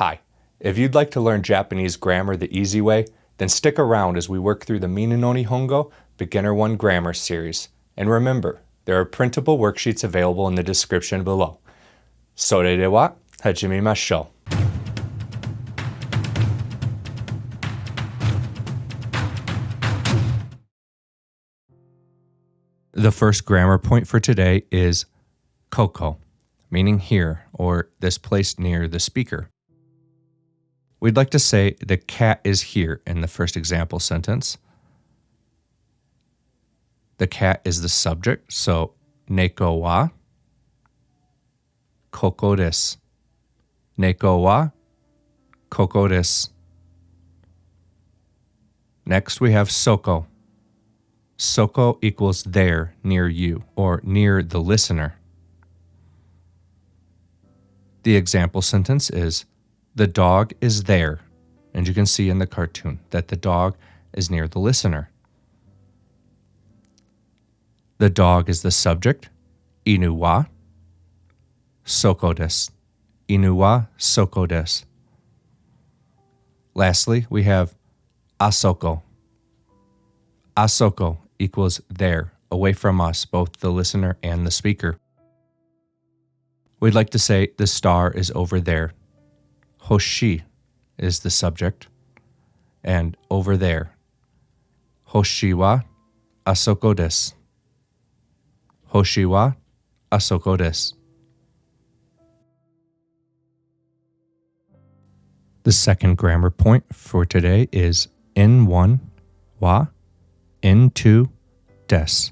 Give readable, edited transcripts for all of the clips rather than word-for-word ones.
Hi, if you'd like to learn Japanese grammar the easy way, then stick around as we work through the Minna no Nihongo Beginner 1 Grammar series. And remember, there are printable worksheets available in the description below. それでは始めましょう. The first grammar point for today is koko, meaning here or this place near the speaker. We'd like to say the cat is here in the first example sentence. The cat is the subject, so neko wa koko desu. Neko wa koko desu. Next we have soko. Soko equals there, near you, or near the listener. The example sentence is, the dog is there, and you can see in the cartoon that the dog is near the listener. The dog is the subject, inu wa soko desu. Inu wa soko desu. Lastly, we have asoko. Asoko equals there, away from us, both the listener and the speaker. We'd like to say the star is over there. Hoshi is the subject, and over there. Hoshi wa asoko desu. Hoshi wa asoko desu. The second grammar point for today is in one wa into des,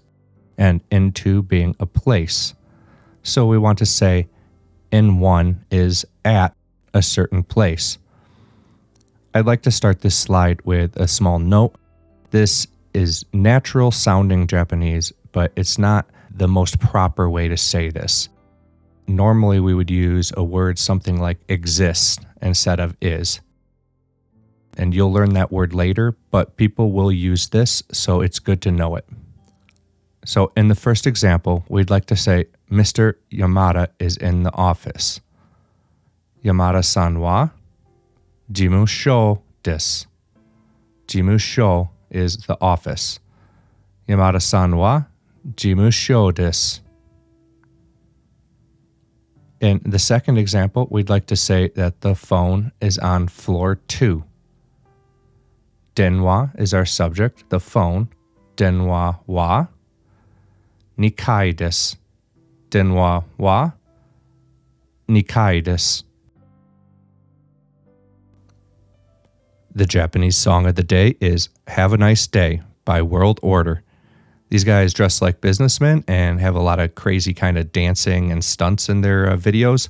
and into being a place. So we want to say in one is at a certain place. I'd like to start this slide with a small note. This is natural sounding Japanese, but it's not the most proper way to say this. Normally we would use a word something like exist instead of is. And you'll learn that word later, but people will use this, so it's good to know it. So in the first example, we'd like to say, Mr. Yamada is in the office. Yamada-san wa jimusho desu. Jimusho is the office. Yamada-san wa jimusho desu. In the second example, we'd like to say that the phone is on floor 2. Denwa is our subject, the phone. Denwa wa nikai desu. Denwa wa nikai desu. The Japanese song of the day is Have a Nice Day by World Order. These guys dress like businessmen and have a lot of crazy kind of dancing and stunts in their videos.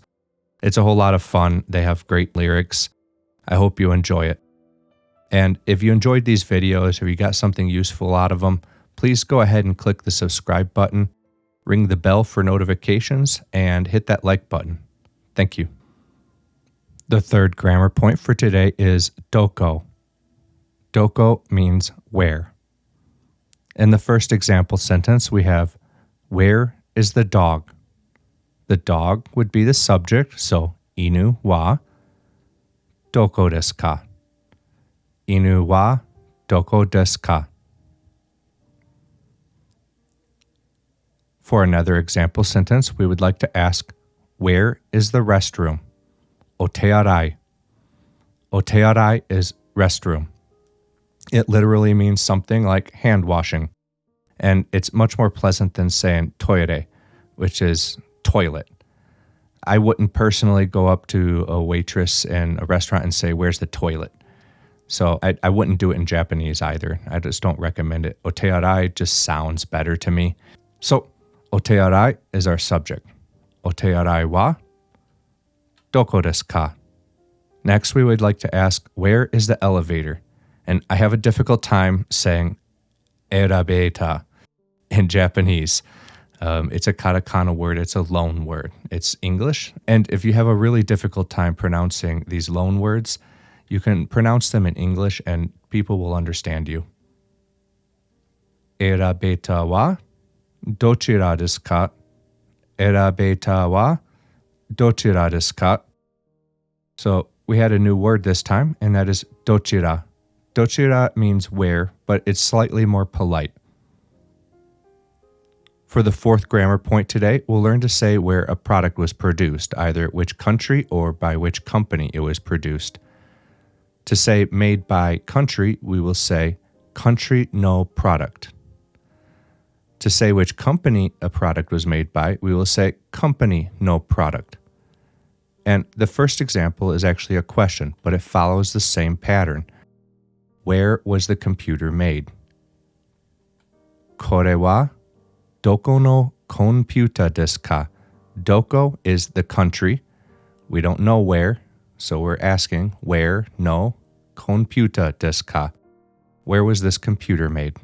It's a whole lot of fun. They have great lyrics. I hope you enjoy it. And if you enjoyed these videos or you got something useful out of them, please go ahead and click the subscribe button, ring the bell for notifications, and hit that like button. Thank you. The third grammar point for today is doko. Doko means where. In the first example sentence, we have, where is the dog? The dog would be the subject, so inu wa doko desu ka? Inu wa doko desu ka? For another example sentence, we would like to ask, where is the restroom? Otearai. Otearai is restroom. It literally means something like hand washing. And it's much more pleasant than saying toire, which is toilet. I wouldn't personally go up to a waitress in a restaurant and say, where's the toilet? So I wouldn't do it in Japanese either. I just don't recommend it. Otearai just sounds better to me. So otearai is our subject. Otearai wa doko desu ka? Next, we would like to ask, where is the elevator? And I have a difficult time saying erabeita in Japanese. It's a katakana word. It's a loan word. It's English. And if you have a really difficult time pronouncing these loan words, you can pronounce them in English and people will understand you. Erabeita wa dochira desu ka? Erabeita wa dochira desu ka? So We had a new word this time, and that is dochira. Dochira means where, but it's slightly more polite. For the fourth grammar point today, we'll learn to say where a product was produced, either which country or by which company it was produced. To say made by country, we will say country no product. To say which company a product was made by, we will say company no product. And the first example is actually a question, but it follows the same pattern. Where was the computer made? Kore wa doko no konpyuta desu ka? Doko is the country. We don't know where, so we're asking where no konpyuta desu ka? Where was this computer made?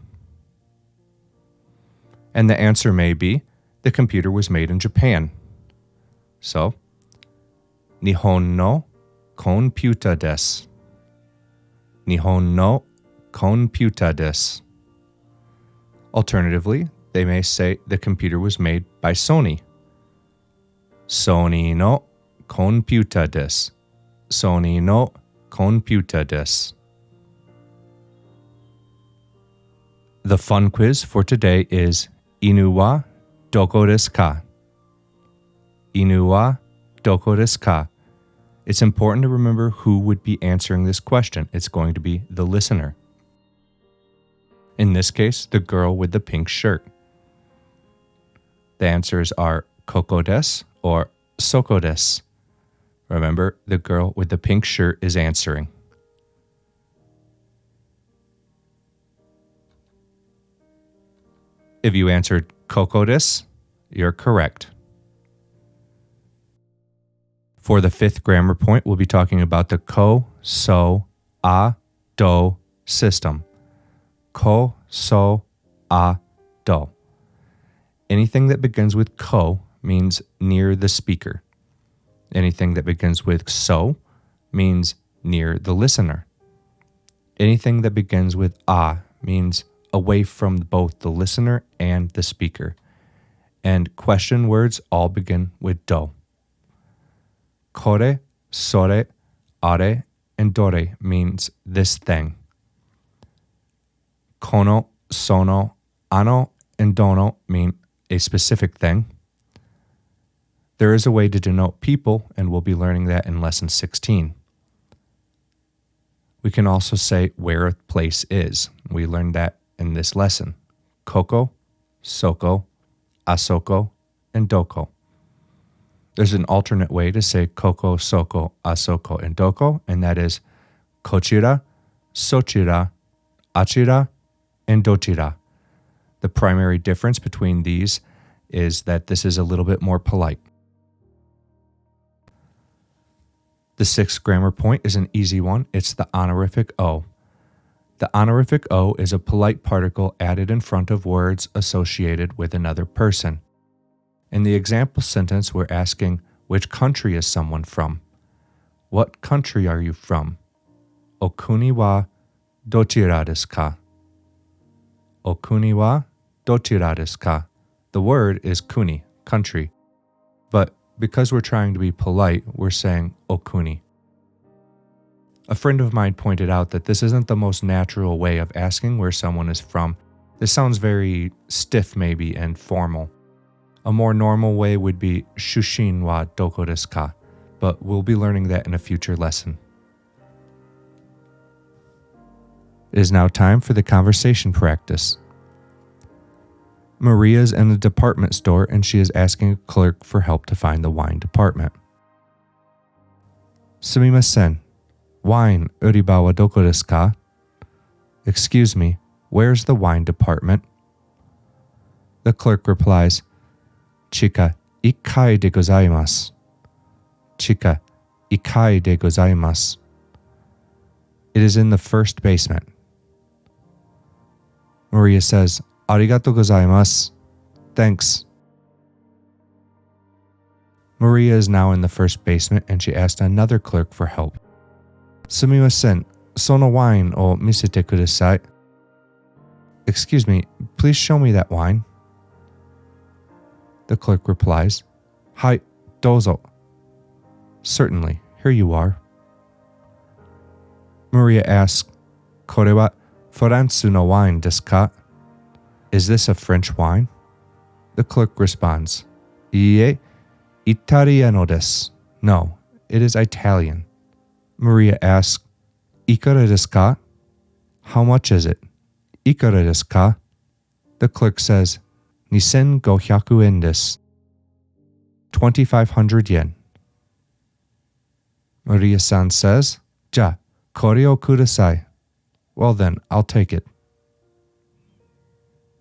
And the answer may be the computer was made in Japan. So, Nihon no konpyuta desu. Nihon no konpyuta desu. Alternatively, they may say the computer was made by Sony. Sony no konpyuta desu. Sony no konpyuta desu. The fun quiz for today is Inu wa doko desu ka? Inu wa doko desu ka? It's important to remember who would be answering this question. It's going to be the listener. In this case, the girl with the pink shirt. The answers are koko desu or soko desu. Remember, the girl with the pink shirt is answering. If you answered koko desu, you're correct. For the fifth grammar point, we'll be talking about the ko, so, a, do system. Ko, so, a, do. Anything that begins with ko means near the speaker. Anything that begins with so means near the listener. Anything that begins with a means away from both the listener and the speaker. And question words all begin with do. Kore, sore, are, and dore means this thing. Kono, sono, ano, and dono mean a specific thing. There is a way to denote people, and we'll be learning that in lesson 16. We can also say where a place is. We learned that in this lesson. Koko, soko, asoko, and doko. There's an alternate way to say koko, soko, asoko, and doko, and that is kochira, sochira, achira, and dochira. The primary difference between these is that this is a little bit more polite. The sixth grammar point is an easy one. It's the honorific o. The honorific o is a polite particle added in front of words associated with another person. In the example sentence, we're asking, which country is someone from? What country are you from? Okuni wa dochira desu ka? Okuni wa dochira desu ka? The word is kuni, country. But because we're trying to be polite, we're saying okuni. A friend of mine pointed out that this isn't the most natural way of asking where someone is from. This sounds very stiff maybe and formal. A more normal way would be shushin wa doko desu ka, but we'll be learning that in a future lesson. It is now time for the conversation practice. Maria's in the department store and she is asking a clerk for help to find the wine department. Sumimasen, wine uriba wa doko desu ka? Excuse me, where's the wine department? The clerk replies, Chika ikkai de gozaimasu. Chika ikkai de gozaimasu. It is in the first basement. Maria says, Arigato gozaimasu. Thanks. Maria is now in the first basement and she asked another clerk for help. Sumimasen, sono wine o misete kudasai. Excuse me, please show me that wine. The clerk replies, Hai, dozo. Certainly, here you are. Maria asks, これはフランスのワインですか? Is this a French wine? The clerk responds, いいえ、イタリアのです. No, it is Italian. Maria asks, いくらですか? How much is it? いくらですか? The clerk says, 2500円です. 2,500 yen. Maria-san says, じゃあ、これをください. Well then, I'll take it.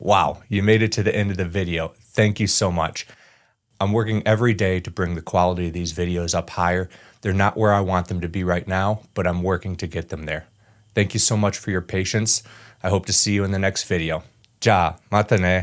Wow, you made it to the end of the video. Thank you so much. I'm working every day to bring the quality of these videos up higher. They're not where I want them to be right now, but I'm working to get them there. Thank you so much for your patience. I hope to see you in the next video. じゃあ、またね。